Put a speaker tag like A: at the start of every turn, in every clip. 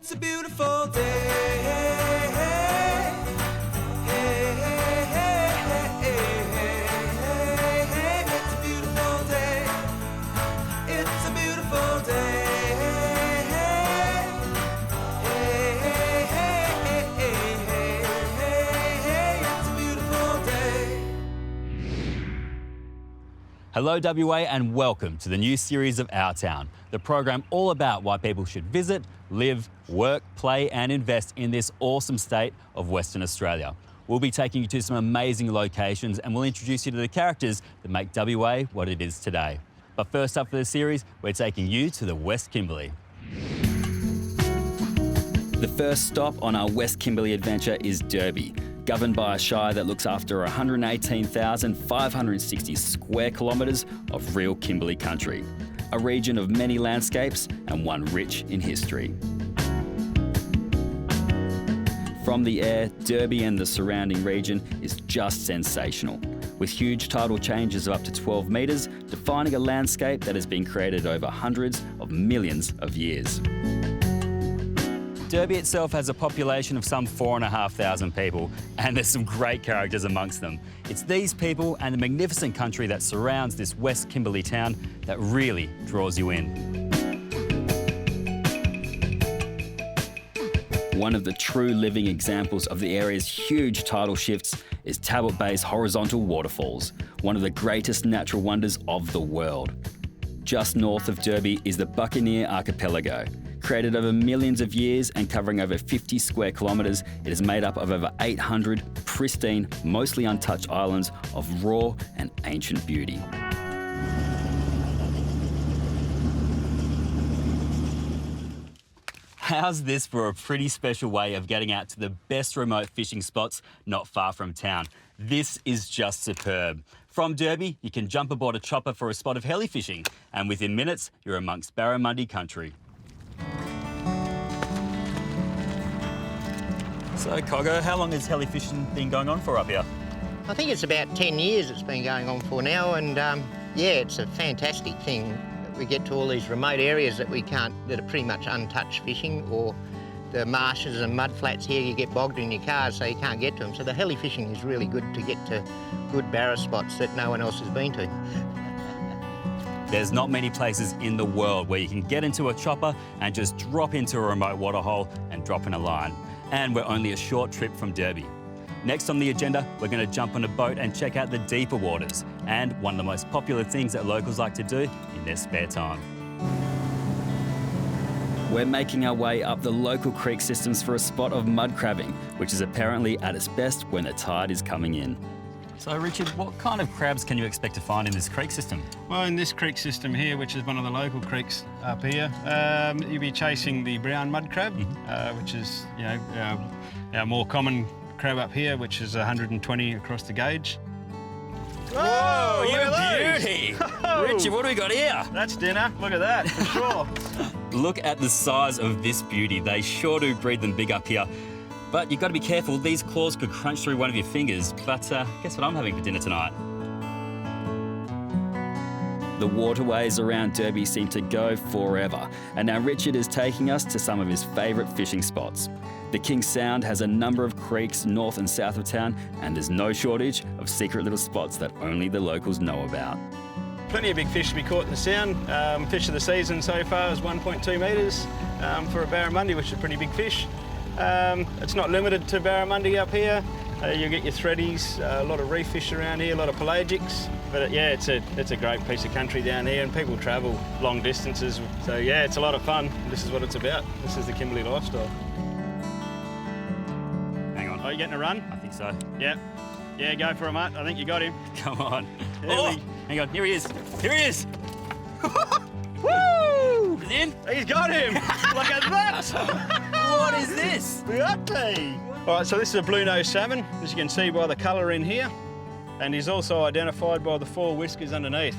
A: It's a beautiful day. Hey, hey, hey, hey, hey. It's a beautiful day. It's a beautiful day. Hey, hey, hey, it's a beautiful day.
B: Hello WA and welcome to the new series of Our Town, the program all about why people should visit, live, work, play and invest in this awesome state of Western Australia. We'll be taking you to some amazing locations and we'll introduce you to the characters that make WA what it is today. But first up for the series, we're taking you to the West Kimberley. The first stop on our West Kimberley adventure is Derby, governed by a shire that looks after 118,560 square kilometres of real Kimberley country, a region of many landscapes and one rich in history. From the air, Derby and the surrounding region is just sensational, with huge tidal changes of up to 12 metres, defining a landscape that has been created over hundreds of millions of years. Derby itself has a population of some 4,500 people, and there's some great characters amongst them. It's these people and the magnificent country that surrounds this West Kimberley town that really draws you in. One of the true living examples of the area's huge tidal shifts is Talbot Bay's horizontal waterfalls, one of the greatest natural wonders of the world. Just north of Derby is the Buccaneer Archipelago. Created over millions of years and covering over 50 square kilometres, it is made up of over 800 pristine, mostly untouched islands of raw and ancient beauty. How's this for a pretty special way of getting out to the best remote fishing spots not far from town? This is just superb. From Derby, you can jump aboard a chopper for a spot of heli fishing, and within minutes, you're amongst barramundi country. So, Coggo, how long has heli fishing been going on for up here?
C: I think it's about 10 years it's been going on for now, and yeah, it's a fantastic thing. We get to all these remote areas that that are pretty much untouched fishing, or the marshes and mud flats here, you get bogged in your cars so you can't get to them. So the heli fishing is really good to get to good barra spots that no one else has been to.
B: There's not many places in the world where you can get into a chopper and just drop into a remote waterhole and drop in a line. And we're only a short trip from Derby. Next on the agenda, we're going to jump on a boat and check out the deeper waters, and one of the most popular things that locals like to do in their spare time. We're making our way up the local creek systems for a spot of mud crabbing, which is apparently at its best when the tide is coming in. So, Richard, what kind of crabs can you expect to find in this creek system?
D: Well, in this creek system here, which is one of the local creeks up here, you'll be chasing the brown mud crab, which is, our more common crab up here, which is 120 across the gauge.
B: Whoa, you beauty! Richard, what do we got here?
D: That's dinner. Look at that, for sure.
B: Look at the size of this beauty. They sure do breed them big up here. But you've got to be careful. These claws could crunch through one of your fingers. But guess what I'm having for dinner tonight? The waterways around Derby seem to go forever. And now Richard is taking us to some of his favourite fishing spots. The King's Sound has a number of creeks north and south of town, and there's no shortage of secret little spots that only the locals know about.
D: Plenty of big fish to be caught in the Sound. Fish of the season so far is 1.2 metres for a barramundi, which is a pretty big fish. It's not limited to barramundi up here. You'll get your threadies, a lot of reef fish around here, a lot of pelagics. But yeah, it's a great piece of country down here, and people travel long distances. So yeah, it's a lot of fun. This is what it's about. This is the Kimberley lifestyle.
B: Hang on.
D: Are you getting a run?
B: I think so.
D: Yeah. Yeah, go for a mutt. I think you got him.
B: Come on.
D: Oh,
B: hang on. Here he is. Here he is.
D: woo!
B: Is he in?
D: He's got him. Look at that.
B: What is this?
D: Beauty. All right, so this is a blue-nosed salmon, as you can see by the colour in here. And he's also identified by the 4 whiskers underneath.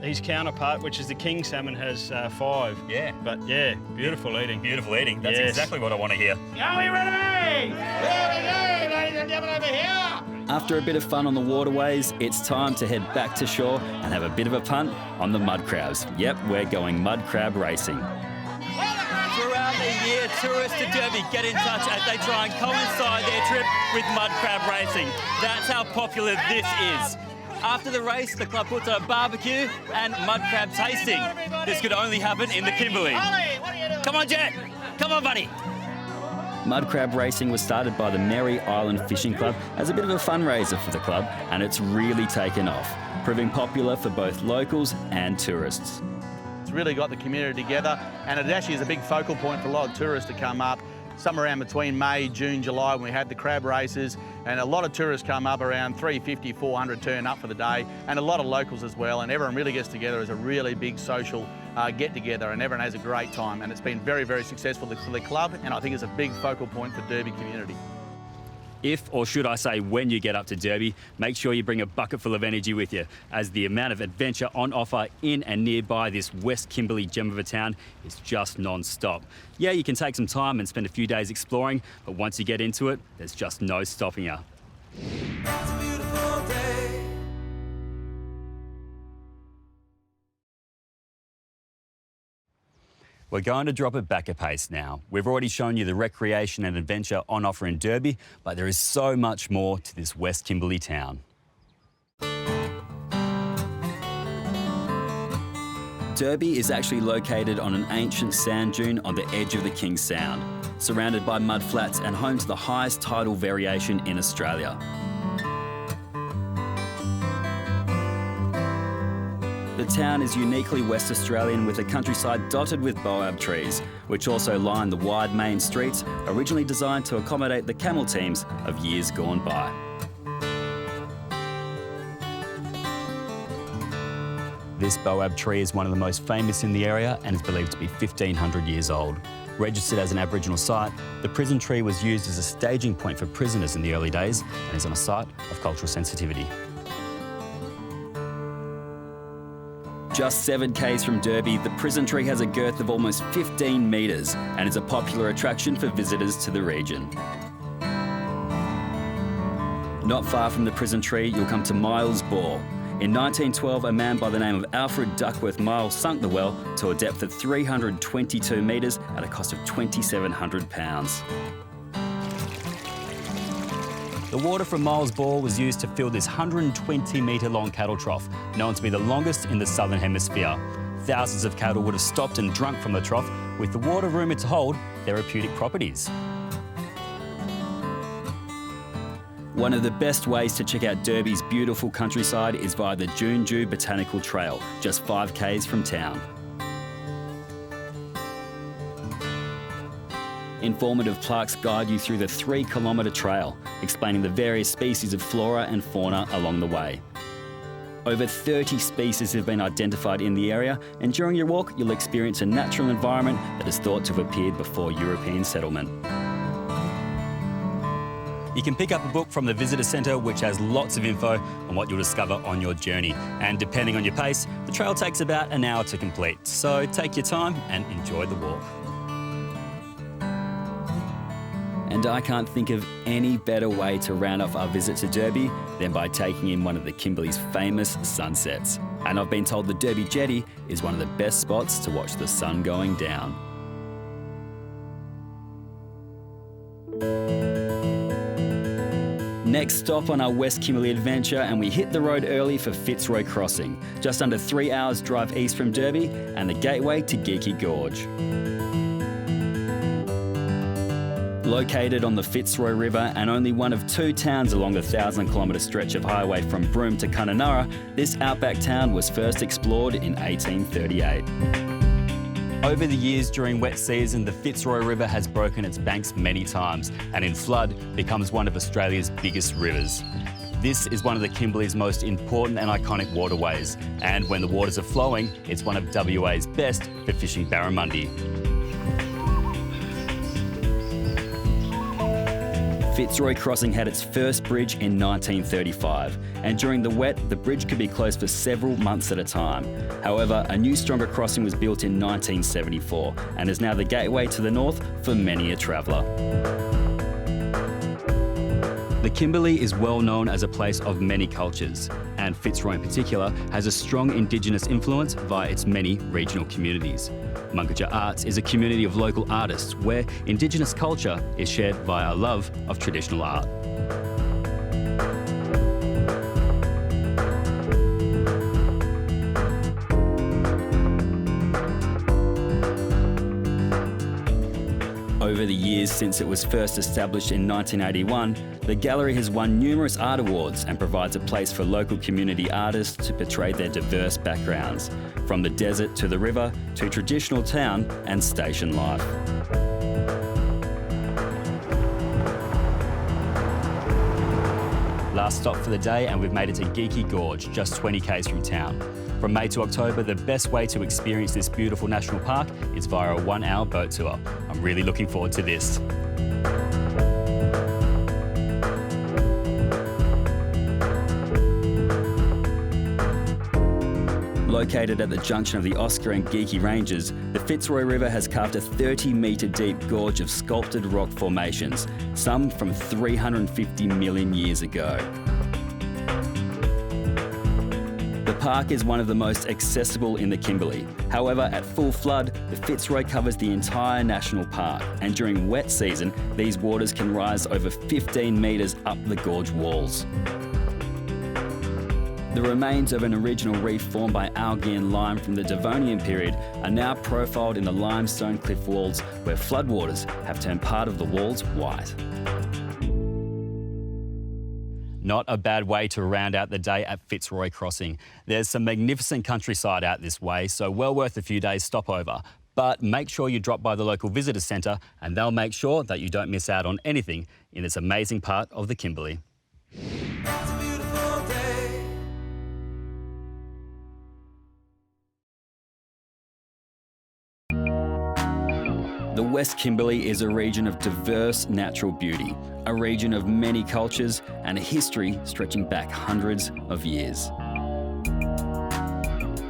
D: His counterpart, which is the king salmon, has 5.
B: Yeah.
D: But yeah, beautiful eating.
B: Beautiful eating. That's
D: Yes.
B: exactly what I want to hear.
C: Are we ready? Here we go, ladies and gentlemen, over here.
B: After a bit of fun on the waterways, it's time to head back to shore and have a bit of a punt on the mud crabs. Yep, we're going mud crab racing.
A: Throughout
B: the year, tourists to Derby get in touch as they try and coincide their trip with mud crab racing. That's how popular this is. After the race, the club puts on a barbecue and mud crab tasting. This could only happen in the Kimberley. Come on, Jet. Come on, buddy. Mud crab racing was started by the Merry Island Fishing Club as a bit of a fundraiser for the club, and it's really taken off, proving popular for both locals and tourists.
E: It's really got the community together, and it actually is a big focal point for a lot of tourists to come up, somewhere around between May, June, July when we had the crab races, and a lot of tourists come up, around 350, 400 turn up for the day, and a lot of locals as well, and everyone really gets together as a really big social get-together, and everyone has a great time, and it's been very, very successful for the club, and I think it's a big focal point for Derby community.
B: If, or should I say when you get up to Derby, make sure you bring a bucket full of energy with you, as the amount of adventure on offer in and nearby this West Kimberley gem of a town is just non-stop. Yeah, you can take some time and spend a few days exploring, but once you get into it, there's just no stopping you.
A: It's a beautiful day.
B: We're going to drop it back a pace now. We've already shown you the recreation and adventure on offer in Derby, but there is so much more to this West Kimberley town. Derby is actually located on an ancient sand dune on the edge of the King's Sound, surrounded by mud flats and home to the highest tidal variation in Australia. The town is uniquely West Australian, with a countryside dotted with boab trees, which also line the wide main streets, originally designed to accommodate the camel teams of years gone by. This boab tree is one of the most famous in the area and is believed to be 1,500 years old. Registered as an Aboriginal site, the prison tree was used as a staging point for prisoners in the early days and is on a site of cultural sensitivity. Just 7 k's from Derby, the prison tree has a girth of almost 15 metres and is a popular attraction for visitors to the region. Not far from the prison tree, you'll come to Miles Bore. In 1912, a man by the name of Alfred Duckworth Miles sunk the well to a depth of 322 metres at a cost of £2,700. The water from Miles Bore was used to fill this 120-metre long cattle trough, known to be the longest in the southern hemisphere. Thousands of cattle would have stopped and drunk from the trough, with the water rumoured to hold therapeutic properties. One of the best ways to check out Derby's beautiful countryside is via the Joonju Botanical Trail, just 5 k's from town. Informative plaques guide you through the 3-kilometre trail, explaining the various species of flora and fauna along the way. Over 30 species have been identified in the area, and during your walk, you'll experience a natural environment that is thought to have appeared before European settlement. You can pick up a book from the Visitor Centre, which has lots of info on what you'll discover on your journey. And depending on your pace, the trail takes about an hour to complete. So take your time and enjoy the walk. And I can't think of any better way to round off our visit to Derby than by taking in one of the Kimberley's famous sunsets. And I've been told the Derby Jetty is one of the best spots to watch the sun going down. Next stop on our West Kimberley adventure, and we hit the road early for Fitzroy Crossing, just under 3 hours drive east from Derby and the gateway to Geeky Gorge. Located on the Fitzroy River and only one of 2 towns along the 1,000-kilometre stretch of highway from Broome to Kununurra, this outback town was first explored in 1838. Over the years during wet season, the Fitzroy River has broken its banks many times and in flood becomes one of Australia's biggest rivers. This is one of the Kimberley's most important and iconic waterways, and when the waters are flowing, it's one of WA's best for fishing barramundi. Fitzroy Crossing had its first bridge in 1935, and during the wet, the bridge could be closed for several months at a time. However, a new, stronger crossing was built in 1974 and is now the gateway to the north for many a traveller. The Kimberley is well known as a place of many cultures, and Fitzroy in particular has a strong Indigenous influence via its many regional communities. Munkaja Arts is a community of local artists where Indigenous culture is shared via a love of traditional art. Over the years since it was first established in 1981, the gallery has won numerous art awards and provides a place for local community artists to portray their diverse backgrounds, from the desert to the river to traditional town and station life. Last stop for the day, and we've made it to Geeky Gorge, just 20 k's from town. From May to October, the best way to experience this beautiful national park is via a 1-hour boat tour. I'm really looking forward to this. Located at the junction of the Oscar and Geeky Ranges, the Fitzroy River has carved a 30-metre deep gorge of sculpted rock formations, some from 350 million years ago. The park is one of the most accessible in the Kimberley. However, at full flood, the Fitzroy covers the entire national park, and during wet season, these waters can rise over 15 metres up the gorge walls. The remains of an original reef formed by algae and lime from the Devonian period are now profiled in the limestone cliff walls, where floodwaters have turned part of the walls white. Not a bad way to round out the day at Fitzroy Crossing. There's some magnificent countryside out this way, so well worth a few days stopover. But make sure you drop by the local visitor centre and they'll make sure that you don't miss out on anything in this amazing part of the Kimberley.
A: It's a beautiful day.
B: The West Kimberley is a region of diverse natural beauty, a region of many cultures and a history stretching back hundreds of years.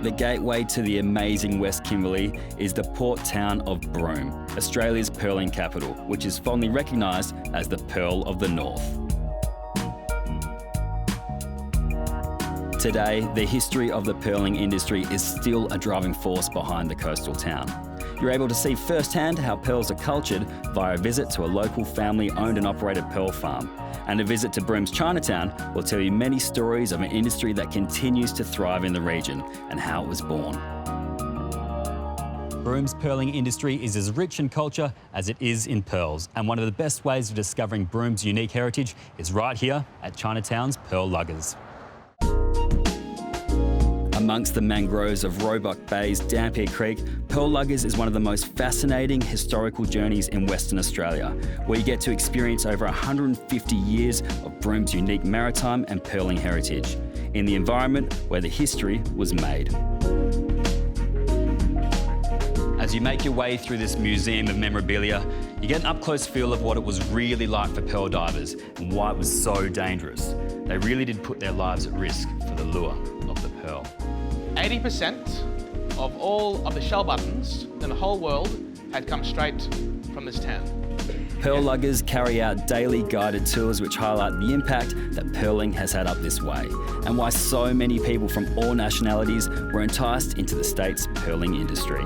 B: The gateway to the amazing West Kimberley is the port town of Broome, Australia's pearling capital, which is fondly recognised as the Pearl of the North. Today, the history of the pearling industry is still a driving force behind the coastal town. You're able to see firsthand how pearls are cultured via a visit to a local family-owned and operated pearl farm. And a visit to Broome's Chinatown will tell you many stories of an industry that continues to thrive in the region and how it was born. Broome's pearling industry is as rich in culture as it is in pearls, and one of the best ways of discovering Broome's unique heritage is right here at Chinatown's Pearl Luggers. Amongst the mangroves of Roebuck Bay's Dampier Creek, Pearl Luggers is one of the most fascinating historical journeys in Western Australia, where you get to experience over 150 years of Broome's unique maritime and pearling heritage, in the environment where the history was made. As you make your way through this museum of memorabilia, you get an up-close feel of what it was really like for pearl divers and why it was so dangerous. They really did put their lives at risk for the lure of the pearl.
F: 80% of all of the shell buttons in the whole world had come straight from this town.
B: Pearl Luggers carry out daily guided tours which highlight the impact that pearling has had up this way, and why so many people from all nationalities were enticed into the state's pearling industry.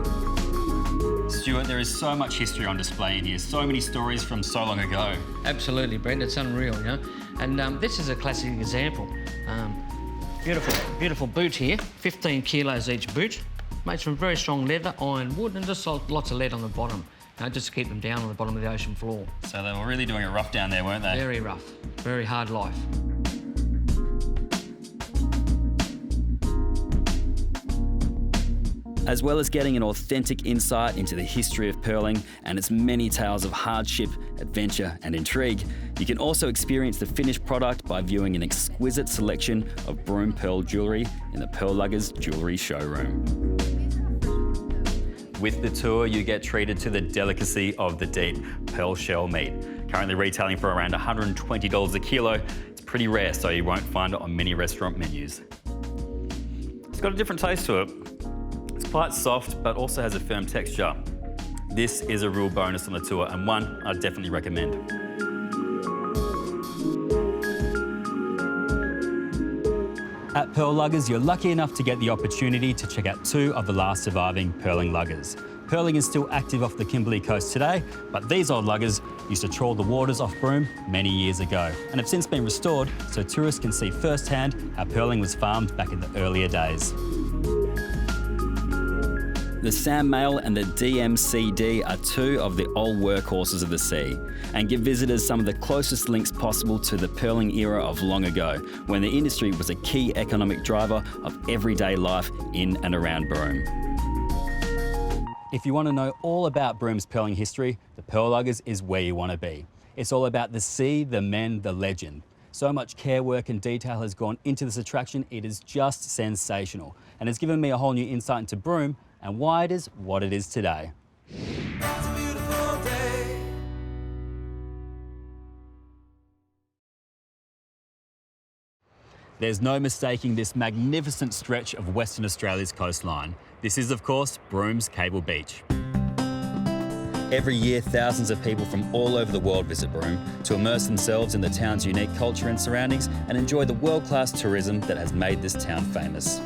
B: Stuart, there is so much history on display in here, so many stories from so long ago.
G: Absolutely, Brent, it's unreal, you know. And this is a classic example. Beautiful boot here, 15 kilos each boot. Made from very strong leather, iron wood, and just lots of lead on the bottom, you know, just to keep them down on the bottom of the ocean floor.
B: So they were really doing it rough down there, weren't they?
G: Very rough, very hard life.
B: As well as getting an authentic insight into the history of pearling and its many tales of hardship, adventure and intrigue, you can also experience the finished product by viewing an exquisite selection of Broome pearl jewellery in the Pearl Luggers Jewellery Showroom. With the tour, you get treated to the delicacy of the deep pearl shell meat. Currently retailing for around $120 a kilo. It's pretty rare, so you won't find it on many restaurant menus. It's got a different taste to it. It's quite soft, but also has a firm texture. This is a real bonus on the tour, and one I'd definitely recommend. At Pearl Luggers, you're lucky enough to get the opportunity to check out two of the last surviving pearling luggers. Pearling is still active off the Kimberley coast today, but these old luggers used to trawl the waters off Broome many years ago and have since been restored so tourists can see firsthand how pearling was farmed back in the earlier days. The Sam Mail and the DMCD are two of the old workhorses of the sea and give visitors some of the closest links possible to the pearling era of long ago, when the industry was a key economic driver of everyday life in and around Broome. If you want to know all about Broome's pearling history, the Pearl Luggers is where you want to be. It's all about the sea, the men, the legend. So much care, work and detail has gone into this attraction, it is just sensational. And it's given me a whole new insight into Broome and why it is what it is today.
A: It's a beautiful day.
B: There's no mistaking this magnificent stretch of Western Australia's coastline. This is, of course, Broome's Cable Beach. Every year, thousands of people from all over the world visit Broome to immerse themselves in the town's unique culture and surroundings and enjoy the world-class tourism that has made this town famous.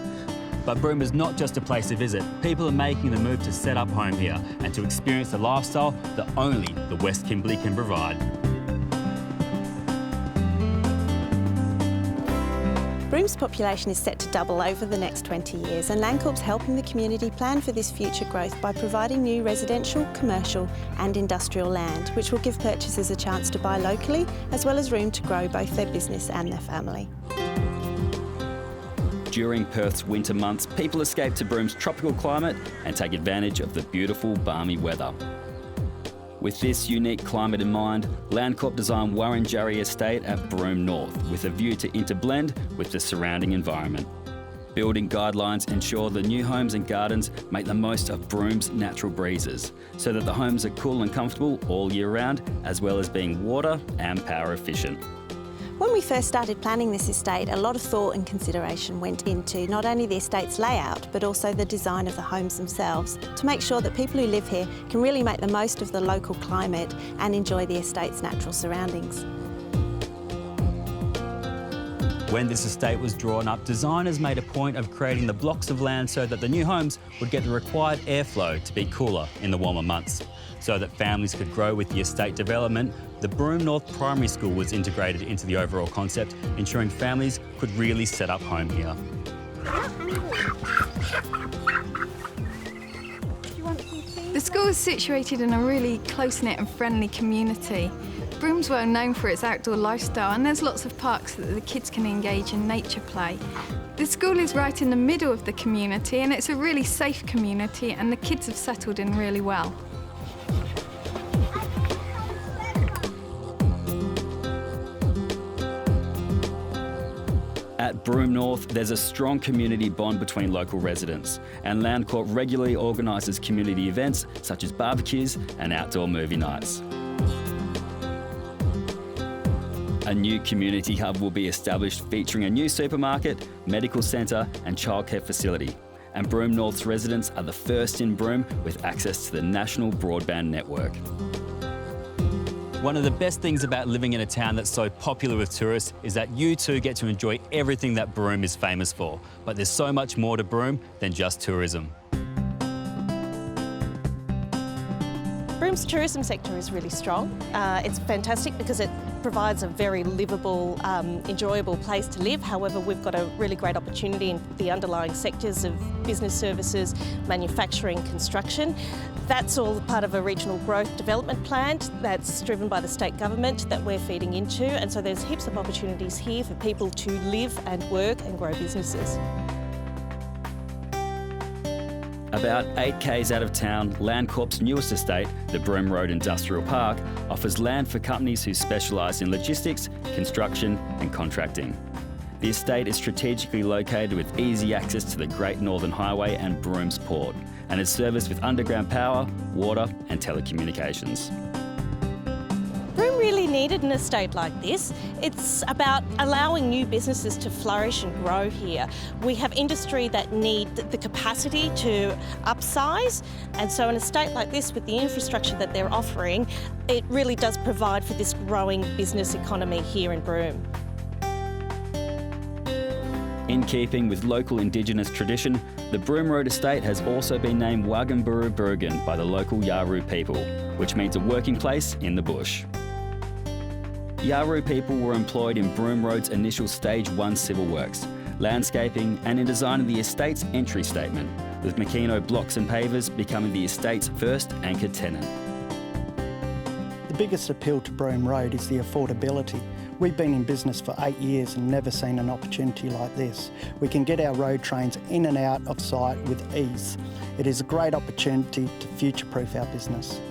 B: But Broome is not just a place to visit. People are making the move to set up home here and to experience the lifestyle that only the West Kimberley can provide.
H: Broome's population is set to double over the next 20 years, and Landcorp's helping the community plan for this future growth by providing new residential, commercial and industrial land, which will give purchasers a chance to buy locally, as well as room to grow both their business and their family.
B: During Perth's winter months, people escape to Broome's tropical climate and take advantage of the beautiful, balmy weather. With this unique climate in mind, Landcorp designed Wurundjeri Estate at Broome North with a view to interblend with the surrounding environment. Building guidelines ensure the new homes and gardens make the most of Broome's natural breezes, so that the homes are cool and comfortable all year round, as well as being water and power efficient.
H: When we first started planning this estate, a lot of thought and consideration went into not only the estate's layout, but also the design of the homes themselves, to make sure that people who live here can really make the most of the local climate and enjoy the estate's natural surroundings.
B: When this estate was drawn up, designers made a point of creating the blocks of land so that the new homes would get the required airflow to be cooler in the warmer months. So that families could grow with the estate development, the Broome North Primary School was integrated into the overall concept, ensuring families could really set up home here.
I: The school is situated in a really close-knit and friendly community. Broome's well known for its outdoor lifestyle, and there's lots of parks that the kids can engage in nature play. The school is right in the middle of the community, and it's a really safe community, and the kids have settled in really well.
B: At Broome North, there's a strong community bond between local residents, and Landcorp regularly organises community events such as barbecues and outdoor movie nights. A new community hub will be established featuring a new supermarket, medical centre and childcare facility. And Broome North's residents are the first in Broome with access to the national broadband network. One of the best things about living in a town that's so popular with tourists is that you too get to enjoy everything that Broome is famous for. But there's so much more to Broome than just tourism.
J: Broome's tourism sector is really strong. It's fantastic because it provides a very livable, enjoyable place to live. However, we've got a really great opportunity in the underlying sectors of business services, manufacturing, construction. That's all part of a regional growth development plan that's driven by the state government that we're feeding into, and so there's heaps of opportunities here for people to live and work and grow businesses.
B: About 8 k's out of town, Landcorp's newest estate, the Broome Road Industrial Park, offers land for companies who specialise in logistics, construction and contracting. The estate is strategically located with easy access to the Great Northern Highway and Broome's Port, and is serviced with underground power, water and telecommunications.
J: Broome really needed an estate like this. It's about allowing new businesses to flourish and grow here. We have industry that need the capacity to upsize, and so an estate like this with the infrastructure that they're offering, it really does provide for this growing business economy here in Broome.
B: In keeping with local Indigenous tradition, the Broome Road estate has also been named Wagamburru Bergen by the local Yaru people, which means a working place in the bush. Yaru people were employed in Broome Road's initial Stage 1 civil works, landscaping and in designing the estate's entry statement, with Makino Blocks and Pavers becoming the estate's first anchor tenant.
K: The biggest appeal to Broome Road is the affordability. We've been in business for 8 years and never seen an opportunity like this. We can get our road trains in and out of sight with ease. It is a great opportunity to future-proof our business.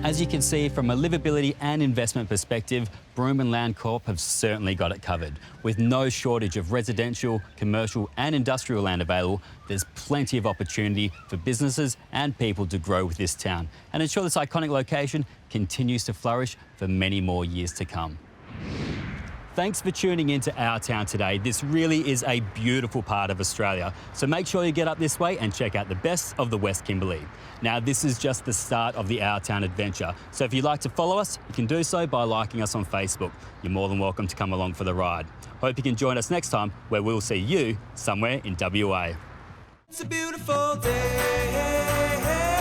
B: As you can see, from a livability and investment perspective, Broome and Land Corp have certainly got it covered. With no shortage of residential, commercial and industrial land available, there's plenty of opportunity for businesses and people to grow with this town and ensure this iconic location continues to flourish for many more years to come. Thanks for tuning into Our Town today. This really is a beautiful part of Australia, so make sure you get up this way and check out the best of the West Kimberley. Now, this is just the start of the Our Town adventure, so if you'd like to follow us, you can do so by liking us on Facebook. You're more than welcome to come along for the ride. Hope you can join us next time, where we'll see you somewhere in WA.
A: It's a beautiful day.